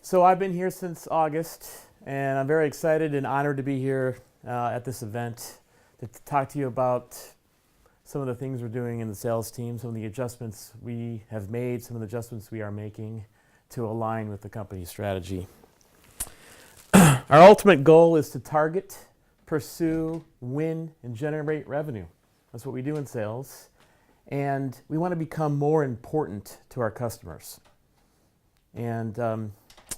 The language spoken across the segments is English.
So I've been here since August, and I'm very excited and honored to be here at this event to talk to you about some of the things we're doing in the sales team, some of the adjustments we have made, some of the adjustments we are making to align with the company's strategy. Our ultimate goal is to target, pursue, win, and generate revenue. That's what we do in sales. And we want to become more important to our customers. And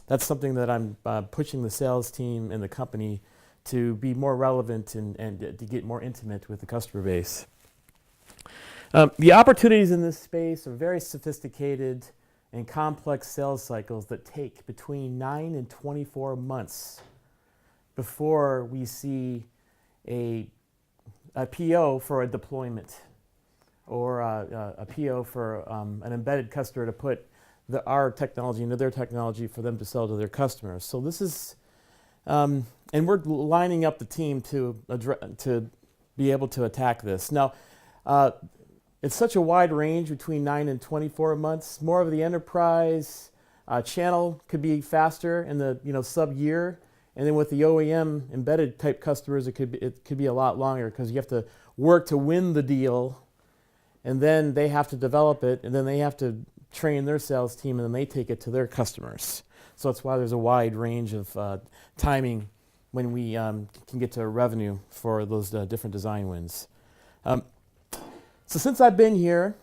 that's something that I'm pushing the sales team and the company to be more relevant and to get more intimate with the customer base. The opportunities in this space are very sophisticated and complex sales cycles that take between 9 and 24 months before we see a PO for a deployment or a PO for an embedded customer to put our technology into their technology for them to sell to their customers. So this is, and we're lining up the team to be able to attack this. Now, it's such a wide range between 9 and 24 months. More of the enterprise channel could be faster in the sub-year, and then with the OEM embedded type customers, it could be a lot longer because you have to work to win the deal, and then they have to develop it, and then they have to train their sales team, and then they take it to their customers. So that's why there's a wide range of timing when we can get to revenue for those different design wins. So since I've been here,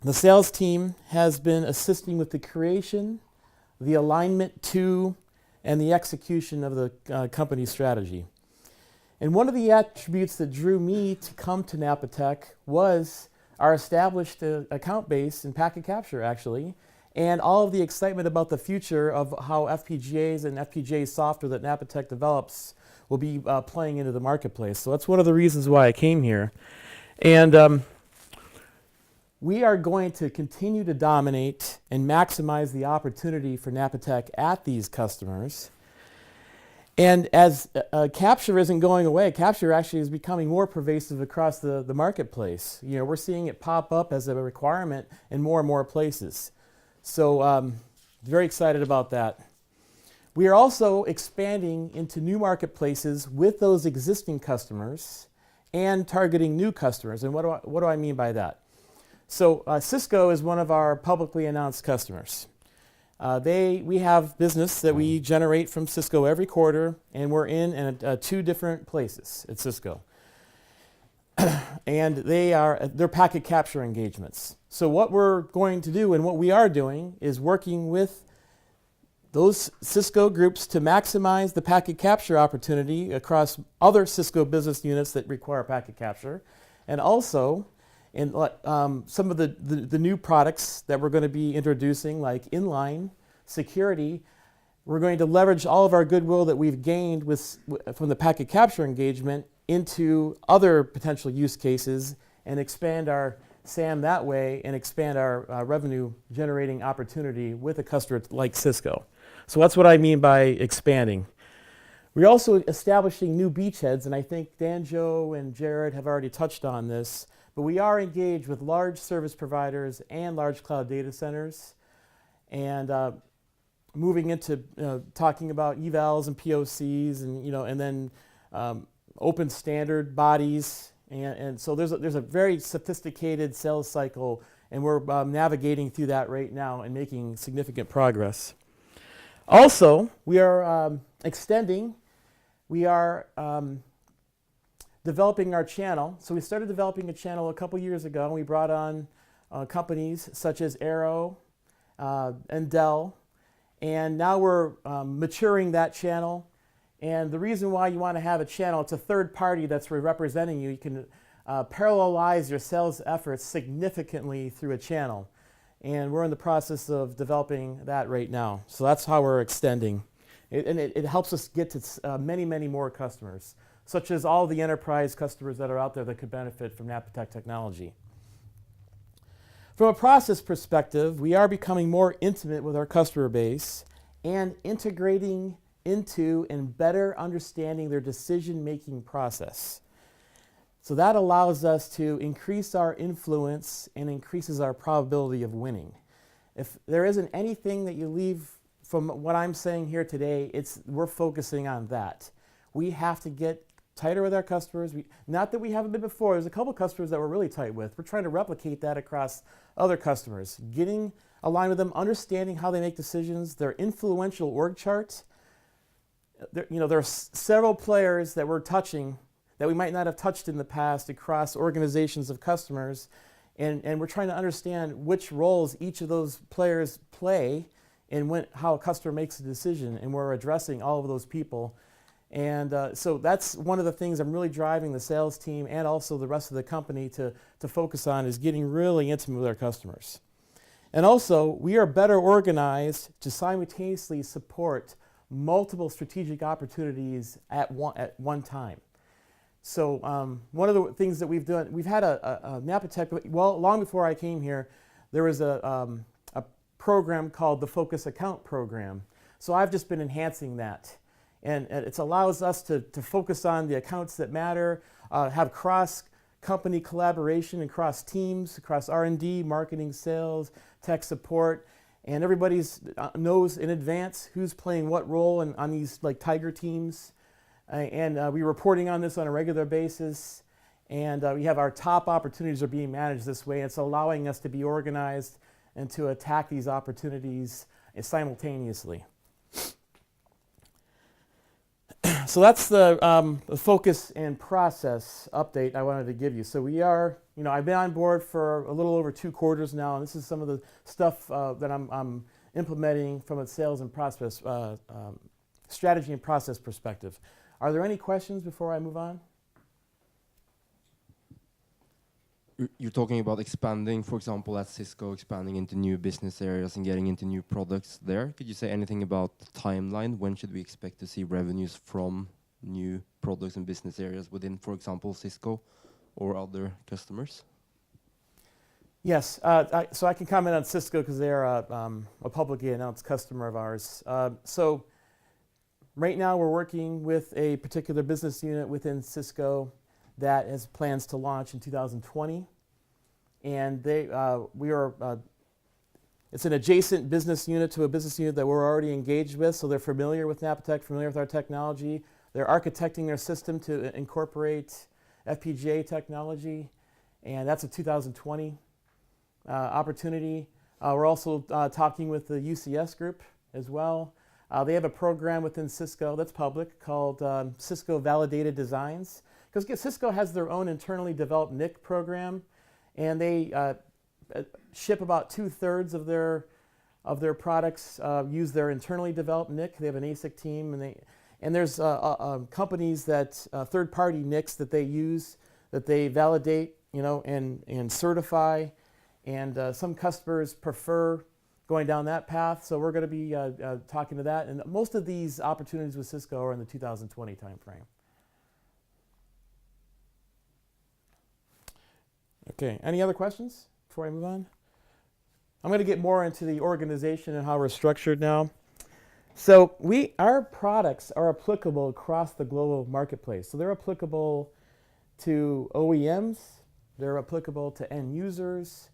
the sales team has been assisting with the creation, the alignment to, and the execution of the company strategy. And one of the attributes that drew me to come to Napatech was our established account base in packet capture, actually, and all of the excitement about the future of how FPGAs and FPGA software that Napatech develops will be playing into the marketplace. So that's one of the reasons why I came here. And we are going to continue to dominate and maximize the opportunity for Napatech at these customers. And as capture isn't going away, capture actually is becoming more pervasive across the marketplace. We're seeing it pop up as a requirement in more and more places. So very excited about that. We are also expanding into new marketplaces with those existing customers and targeting new customers. And what do I mean by that? So Cisco is one of our publicly announced customers. We have business that we generate from Cisco every quarter, and we're in 2 different places at Cisco. And they're packet capture engagements. So what we're going to do and what we are doing is working with those Cisco groups to maximize the packet capture opportunity across other Cisco business units that require packet capture, and also in some of the new products that we're going to be introducing, like inline security. We're going to leverage all of our goodwill that we've gained from the packet capture engagement into other potential use cases and expand our SAM that way and expand our revenue generating opportunity with a customer like Cisco. So that's what I mean by expanding. We're also establishing new beachheads, and I think Danjo and Jared have already touched on this, but we are engaged with large service providers and large cloud data centers, and moving into talking about evals and POCs, and then open standard bodies, and so there's a very sophisticated sales cycle, and we're navigating through that right now and making significant progress. Also, we are extending. We are developing our channel. So we started developing a channel a couple years ago, and we brought on companies such as Arrow and Dell, and now we're maturing that channel. And the reason why you want to have a channel, it's a third party that's representing you. You can parallelize your sales efforts significantly through a channel. And we're in the process of developing that right now. So that's how we're extending. It helps us get to many, many more customers, such as all the enterprise customers that are out there that could benefit from Napatech technology. From a process perspective, we are becoming more intimate with our customer base and integrating into and better understanding their decision-making process. So that allows us to increase our influence and increases our probability of winning. If there isn't anything that you leave from what I'm saying here today, we're focusing on that. We have to get tighter with our customers. Not that we haven't been before. There's a couple customers that we're really tight with. We're trying to replicate that across other customers, getting aligned with them, understanding how they make decisions, their influential org chart. There are several players that we're touching that we might not have touched in the past across organizations of customers, and we're trying to understand which roles each of those players play and how a customer makes a decision, and we're addressing all of those people. And so that's one of the things I'm really driving the sales team and also the rest of the company to focus on, is getting really intimate with our customers. And also, we are better organized to simultaneously support multiple strategic opportunities at one time. So one of the things that we've done, we've had a Napatech, well, long before I came here, there was a program called the Focus Account Program. So I've just been enhancing that. And it allows us to focus on the accounts that matter, have cross-company collaboration and cross teams, across R&D, marketing, sales, tech support, and everybody knows in advance who's playing what role on these like tiger teams. And we're reporting on this on a regular basis. And we have our top opportunities are being managed this way. It's allowing us to be organized and to attack these opportunities simultaneously. So that's the focus and process update I wanted to give you. So we are, I've been on board for a little over 2 quarters now, and this is some of the stuff that I'm implementing from a sales and process, strategy and process perspective. Are there any questions before I move on? You're talking about expanding, for example, at Cisco, expanding into new business areas and getting into new products there. Could you say anything about the timeline? When should we expect to see revenues from new products and business areas within, for example, Cisco or other customers? Yes, so I can comment on Cisco because they're a publicly announced customer of ours. So right now we're working with a particular business unit within Cisco that has plans to launch in 2020, and it's an adjacent business unit to a business unit that we're already engaged with, so they're familiar with Napatech, familiar with our technology. They're architecting their system to incorporate FPGA technology, and that's a 2020 opportunity. We're also talking with the UCS group as well. They have a program within Cisco that's public called Cisco Validated Designs. Because Cisco has their own internally developed NIC program, and they ship about 2/3 of their products use their internally developed NIC. They have an ASIC team, and there's companies that third-party NICs that they use, that they validate, and certify, and some customers prefer going down that path. So we're going to be talking to that, and most of these opportunities with Cisco are in the 2020 timeframe. Okay, any other questions before I move on? I'm going to get more into the organization and how we're structured now. So our products are applicable across the global marketplace. So they're applicable to OEMs, they're applicable to end users.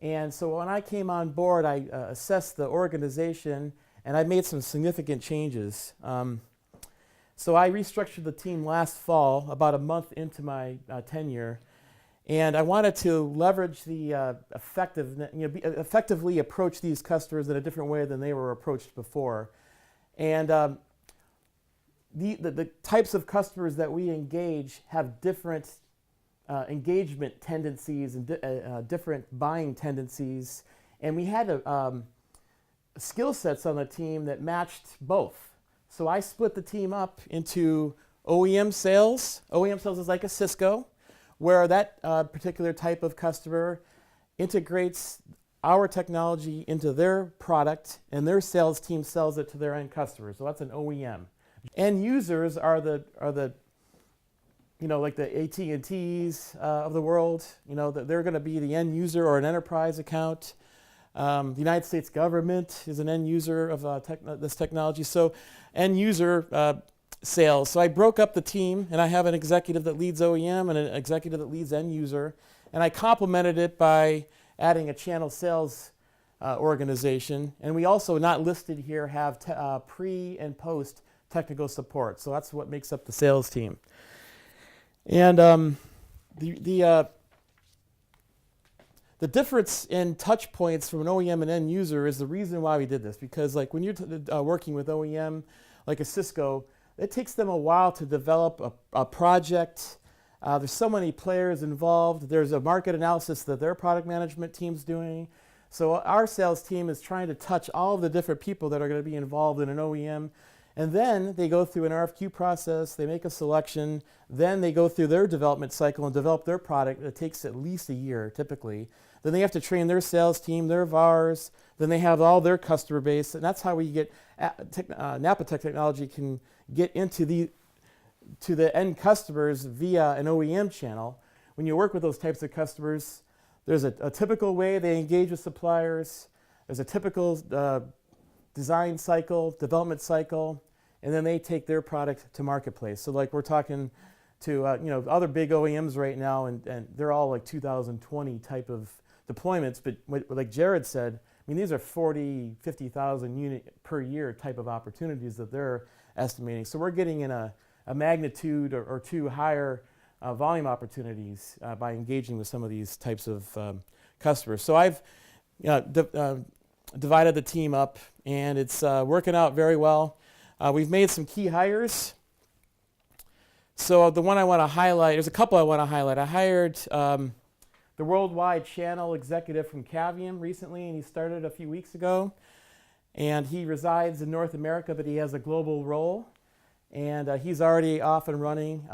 And so when I came on board, I assessed the organization, and I made some significant changes. So I restructured the team last fall, about a month into my tenure. And I wanted to leverage the effectively approach these customers in a different way than they were approached before. And the types of customers that we engage have different engagement tendencies and different buying tendencies. And we had skill sets on the team that matched both. So I split the team up into OEM sales. OEM sales is like a Cisco, where that particular type of customer integrates our technology into their product, and their sales team sells it to their end customers. So that's an OEM. End users are the like the AT&Ts of the world. They're going to be the end user or an enterprise account. The United States government is an end user of this technology. So end user sales. So I broke up the team, and I have an executive that leads OEM and an executive that leads end user, and I complemented it by adding a channel sales organization. And we also, not listed here, have pre and post technical support. So that's what makes up the sales team. And the difference in touch points from an OEM and end user is the reason why we did this. Because like when you're working with OEM, like a Cisco, it takes them a while to develop a project. There's so many players involved. There's a market analysis that their product management team's doing. So our sales team is trying to touch all of the different people that are going to be involved in an OEM. And then they go through an RFQ process, they make a selection, then they go through their development cycle and develop their product. It takes at least a year, typically. Then they have to train their sales team, their VARs, then they have all their customer base, and that's how we get, Napatech technology can get into the end customers via an OEM channel. When you work with those types of customers, there's a typical way they engage with suppliers, there's a typical design cycle, development cycle, and then they take their product to marketplace. So like we're talking to other big OEMs right now, and they're all like 2020 type of deployments, but like Jared said, I mean, these are 40, 50,000 unit per year type of opportunities that they're estimating. So we're getting in a magnitude or two higher volume opportunities by engaging with some of these types of customers. So I've divided the team up, and it's working out very well. We've made some key hires. So the one I want to highlight, there's a couple I want to highlight. I hired the worldwide channel executive from Cavium recently, and he started a few weeks ago. And he resides in North America, but he has a global role. And he's already off and running.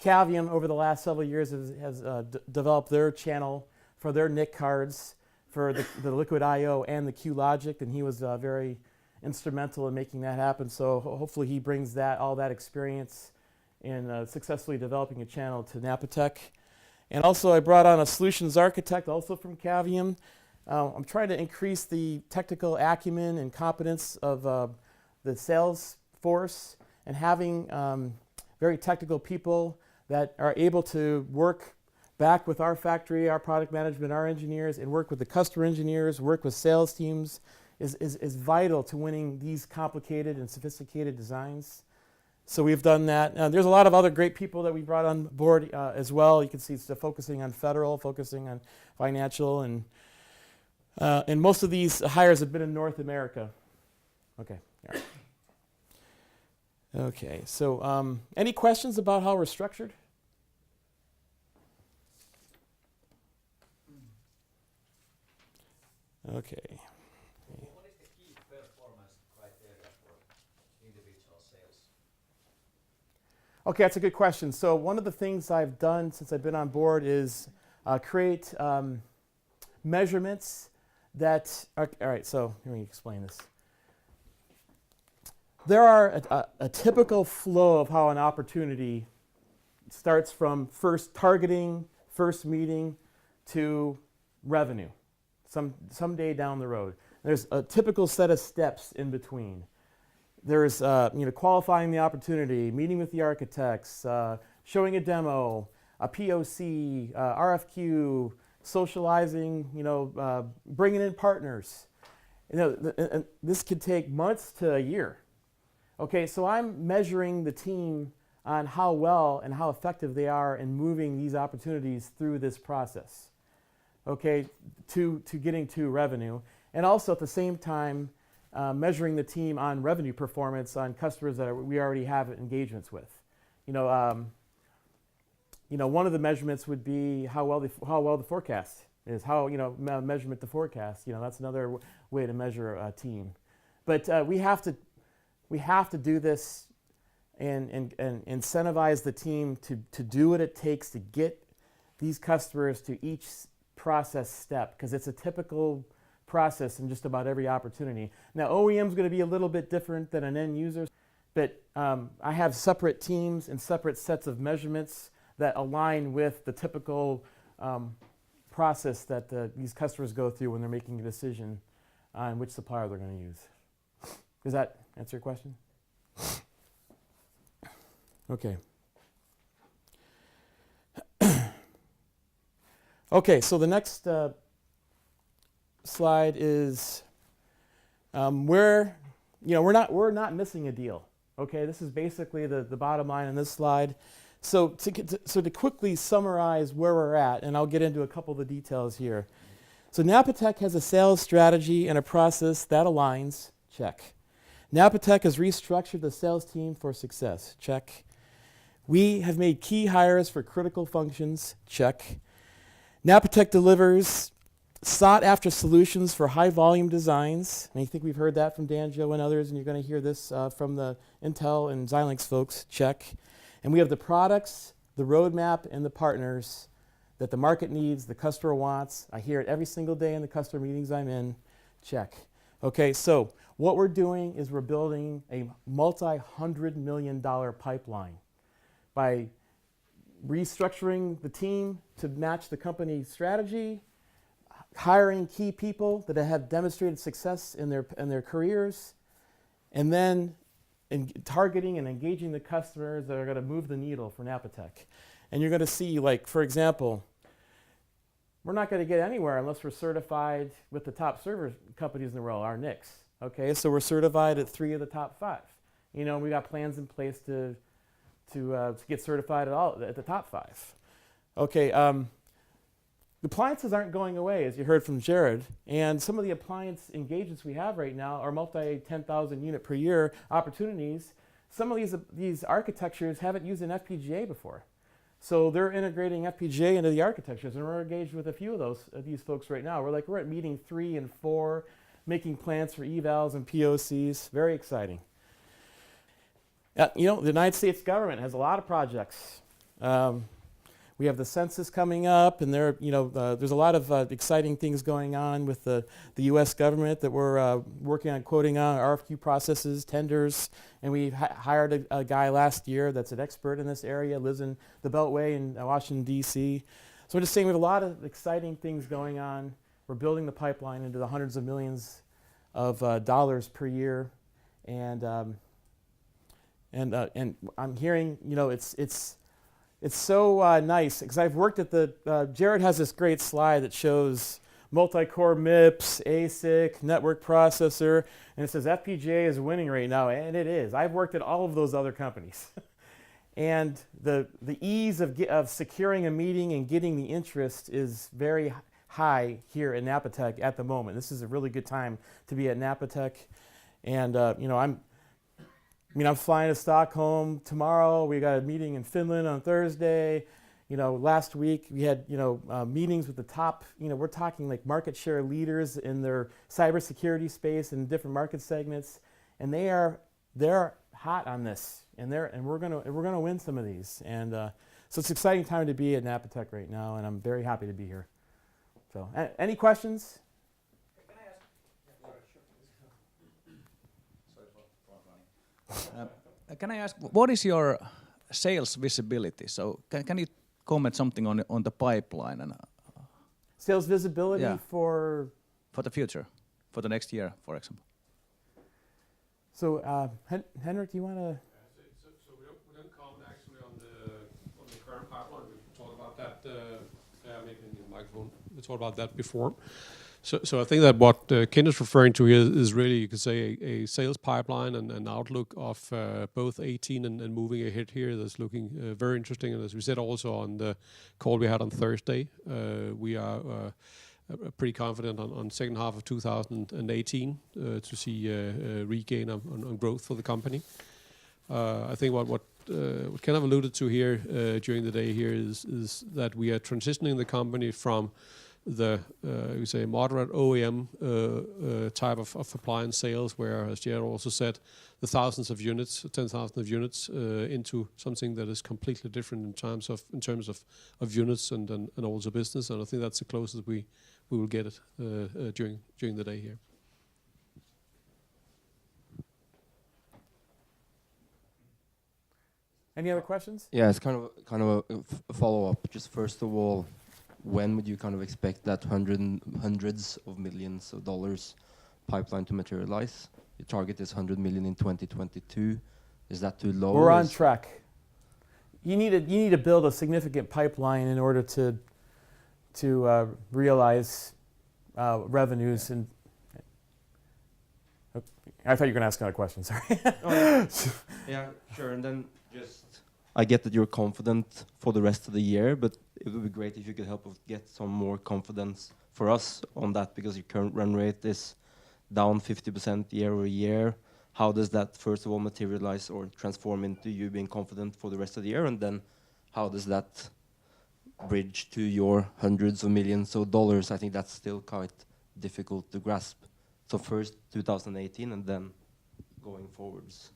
Cavium, over the last several years, has developed their channel for their NIC cards for the Liquid I/O and the QLogic, and he was very instrumental in making that happen. So hopefully he brings all that experience in successfully developing a channel to Napatech. And also I brought on a solutions architect, also from Cavium. I'm trying to increase the technical acumen and competence of the sales force, and having very technical people that are able to work back with our factory, our product management, our engineers, and work with the customer engineers, work with sales teams is vital to winning these complicated and sophisticated designs. So we've done that. There's a lot of other great people that we brought on board as well. You can see it's focusing on federal, focusing on financial, and most of these hires have been in North America. Okay. Yeah. Okay. So any questions about how we're structured? Okay. What is the key performance criteria for individual sales? Okay, that's a good question. So one of the things I've done since I've been on board is create measurements that are, all right, so let me explain this. There are a typical flow of how an opportunity starts from first targeting, first meeting, to revenue, someday down the road. There's a typical set of steps in between. There's qualifying the opportunity, meeting with the architects, showing a demo, a POC, RFQ, socializing, bringing in partners. And this could take months to a year. Okay, so I'm measuring the team on how well and how effective they are in moving these opportunities through this process, okay, to getting to revenue. And also at the same time, measuring the team on revenue performance on customers that we already have engagements with. One of the measurements would be how well the forecast is, measurement to forecast. That's another way to measure a team. But we have to do this and incentivize the team to do what it takes to get these customers to each process step, because it's a typical process in just about every opportunity. Now, OEM is going to be a little bit different than an end user, but I have separate teams and separate sets of measurements that align with the typical process that these customers go through when they're making a decision on which supplier they're going to use. Does that answer your question? Okay. Okay, so the next slide is we're not missing a deal. Okay, this is basically the bottom line on this slide. So to quickly summarize where we're at, and I'll get into a couple of the details here. So Napatech has a sales strategy and a process that aligns. Check. Napatech has restructured the sales team for success. Check. We have made key hires for critical functions. Check. Napatech delivers sought-after solutions for high-volume designs. And I think we've heard that from Danjo and others, and you're going to hear this from the Intel and Xilinx folks. Check. And we have the products, the roadmap, and the partners that the market needs, the customer wants. I hear it every single day in the customer meetings I'm in. Check. Okay, so what we're doing is we're building a multi-$100 million pipeline by restructuring the team to match the company's strategy, hiring key people that have demonstrated success in their careers, and then targeting and engaging the customers that are going to move the needle for Napatech. And you're going to see, like, for example, we're not going to get anywhere unless we're certified with the top server companies in the world, our NICs. Okay, so we're certified at 3 of the top 5. You know, we got plans in place to get certified at the top 5. Okay, the appliances aren't going away, as you heard from Jared, and some of the appliance engagements we have right now are multi-10,000 unit per year opportunities. Some of these architectures haven't used an FPGA before. So they're integrating FPGA into the architectures, and we're engaged with a few of these folks right now. We're at meeting 3 and 4, making plans for evals and POCs. Very exciting. You know, the United States government has a lot of projects. We have the census coming up, and there's a lot of exciting things going on with the U.S. government that we're working on quoting on, RFQ processes, tenders, and we hired a guy last year that's an expert in this area, lives in the Beltway in Washington, D.C. So I'm just saying we have a lot of exciting things going on. We're building the pipeline into the hundreds of millions of dollars per year, and I'm hearing, you know, it's so nice because I've worked at Jared has this great slide that shows multi-core MIPS, ASIC, network processor, and it says FPGA is winning right now, and it is. I've worked at all of those other companies. And the ease of securing a meeting and getting the interest is very high here at Napatech at the moment. This is a really good time to be at Napatech. And you know, I'm flying to Stockholm tomorrow. We got a meeting in Finland on Thursday. You know, last week we had, meetings with the top, we're talking like market share leaders in their cybersecurity space in different market segments, and they're hot on this, and we're gonna win some of these. And so it's an exciting time to be at Napatech right now, and I'm very happy to be here. So, any questions? Can I ask? Yeah, sure. Sorry for front running. Can I ask, what is your sales visibility? So can you comment something on the pipeline and Sales visibility Yeah. for the future, for the next year, for example? So, Henrik, do you want to? So we don't comment actually on the current pipeline. We talked about that maybe in the microphone. We talked about that before. So I think that what Ken is referring to here is really, you could say, a sales pipeline and an outlook of both 18 and moving ahead here that's looking very interesting. And as we said also on the call we had on Thursday, we are pretty confident on second half of 2018 to see regain on growth for the company. I think what Ken have alluded to here during the day here is that we are transitioning the company from the you say moderate OEM type of appliance sales, where, as Jared also said, the thousands of units, 10,000 of units, into something that is completely different in terms of units and also business. And I think that's the closest we will get it during the day here. Any other questions? Yeah, it's kind of a follow-up. Just first of all, when would you kind of expect that hundreds of millions of dollars pipeline to materialize? Your target is 100 million in 2022. Is that too low? We're on track. You need to build a significant pipeline in order to realize revenues and. I thought you were going to ask another question. Sorry. Oh, yeah. Yeah, sure. And then just, I get that you're confident for the rest of the year, but it would be great if you could help us get some more confidence for us on that, because your current run rate is down 50% year over year. How does that first of all materialize or transform into you being confident for the rest of the year? And then how does that bridge to your hundreds of millions of dollars? I think that's still quite difficult to grasp. So first 2018 and then going forwards.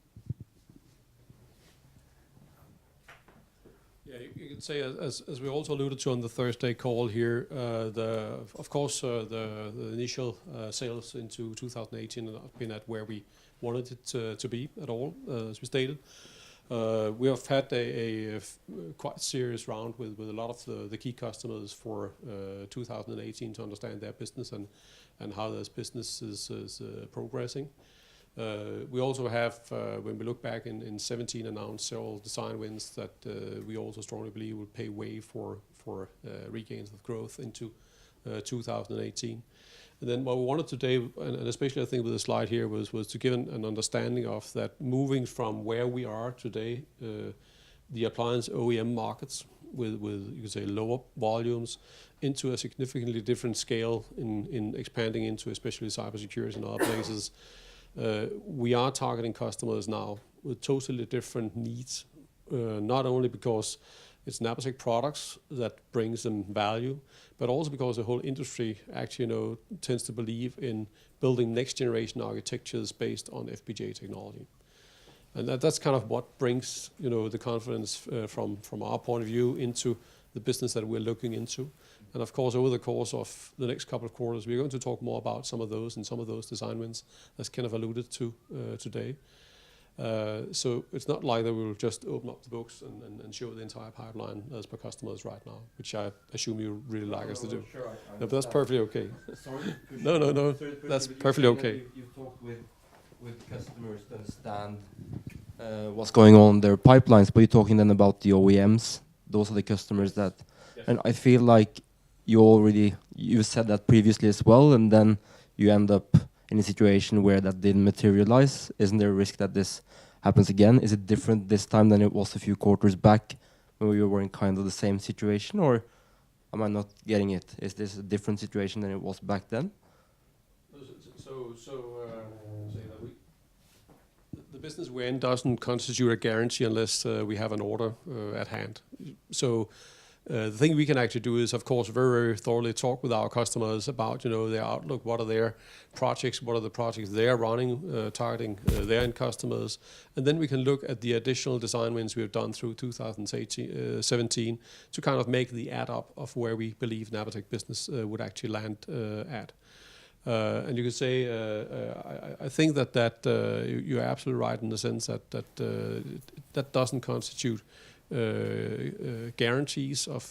Yeah, you could say, as we also alluded to on the Thursday call here, of course the initial sales into 2018 have not been at where we wanted it to be at all, as we stated. We have had a quite serious round with a lot of the key customers for 2018 to understand their business and how this business is progressing. We also have, when we look back in 17, announced several design wins that we also strongly believe will pay way for regains of growth into 2018. And then what we wanted today, and especially I think with the slide here, was to give an understanding of that moving from where we are today, the appliance OEM markets with you could say lower volumes, into a significantly different scale in expanding into especially cybersecurity and other places. We are targeting customers now with totally different needs, not only because it's Napatech products that brings them value, but also because the whole industry actually tends to believe in building next generation architectures based on FPGA technology. And that's kind of what brings the confidence from our point of view into the business that we're looking into. And of course, over the course of the next couple of quarters, we're going to talk more about some of those and some of those design wins, as Ken have alluded to today. So it's not like that we will just open up the books and show the entire pipeline as per customers right now, which I assume you really like us to do. Sure, No, but that's perfectly okay. Sorry? No, that's perfectly okay. You've talked with customers to understand what's going on in their pipelines, but you're talking then about the OEMs. Those are the customers that, and I feel like you said that previously as well, and then you end up in a situation where that didn't materialize. Isn't there a risk that this happens again? Is it different this time than it was a few quarters back when we were in kind of the same situation, or am I not getting it? Is this a different situation than it was back then? The business we're in doesn't constitute a guarantee unless we have an order at hand. So the thing we can actually do is, of course, very, very thoroughly talk with our customers about their outlook, what are their projects, what are the projects they're running, targeting their end customers, and then we can look at the additional design wins we've done through 2017 to kind of make the add up of where we believe Napatech business would actually land at. And you could say, I think that you're absolutely right in the sense that doesn't constitute guarantees of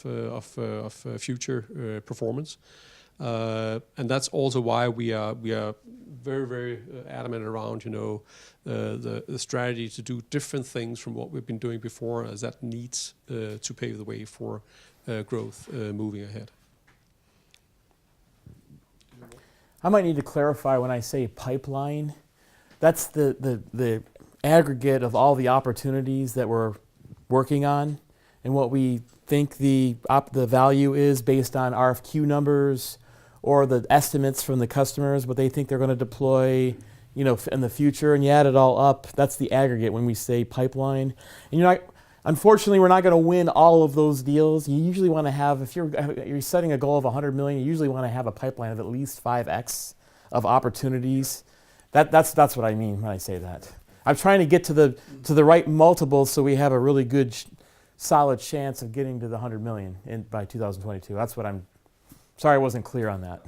future performance, and that's also why we are very, very adamant around the strategy to do different things from what we've been doing before, as that needs to pave the way for growth moving ahead. I might need to clarify when I say pipeline. That's the aggregate of all the opportunities that we're working on and what we think the value is based on RFQ numbers or the estimates from the customers, what they think they're going to deploy in the future, and you add it all up. That's the aggregate when we say pipeline. And unfortunately, we're not going to win all of those deals. You usually want to have, if you're setting a goal of 100 million, you usually want to have a pipeline of at least 5x of opportunities. That's what I mean when I say that. I'm trying to get to the right multiples so we have a really good, solid chance of getting to the 100 million by 2022. That's what I'm. Sorry, I wasn't clear on that.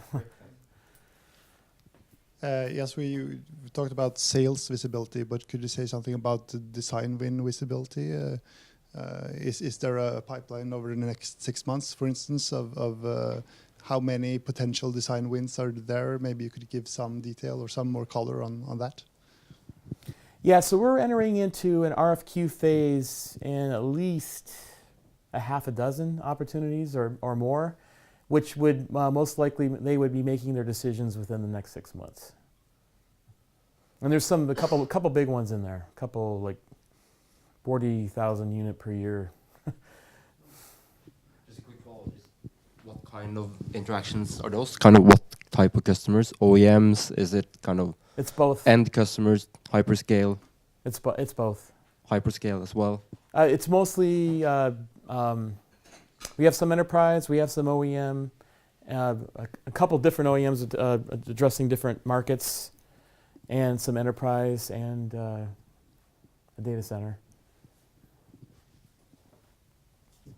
Yes, we talked about sales visibility, but could you say something about the design win visibility? Is there a pipeline over the next 6 months, for instance, of how many potential design wins are there? Maybe you could give some detail or some more color on that. Yeah, so we're entering into an RFQ phase in at least a half a dozen opportunities or more. which would most likely they would be making their decisions within the next 6 months. And there's a couple big ones in there, a couple like 40,000 unit per year. Just a quick follow. What kind of interactions are those? Kind of what type of customers? OEMs? Is it kind of It's both. end customers, hyperscale, It's both. hyperscale as well? It's mostly we have some enterprise, we have some OEM, a couple different OEMs addressing different markets, and some enterprise and a data center.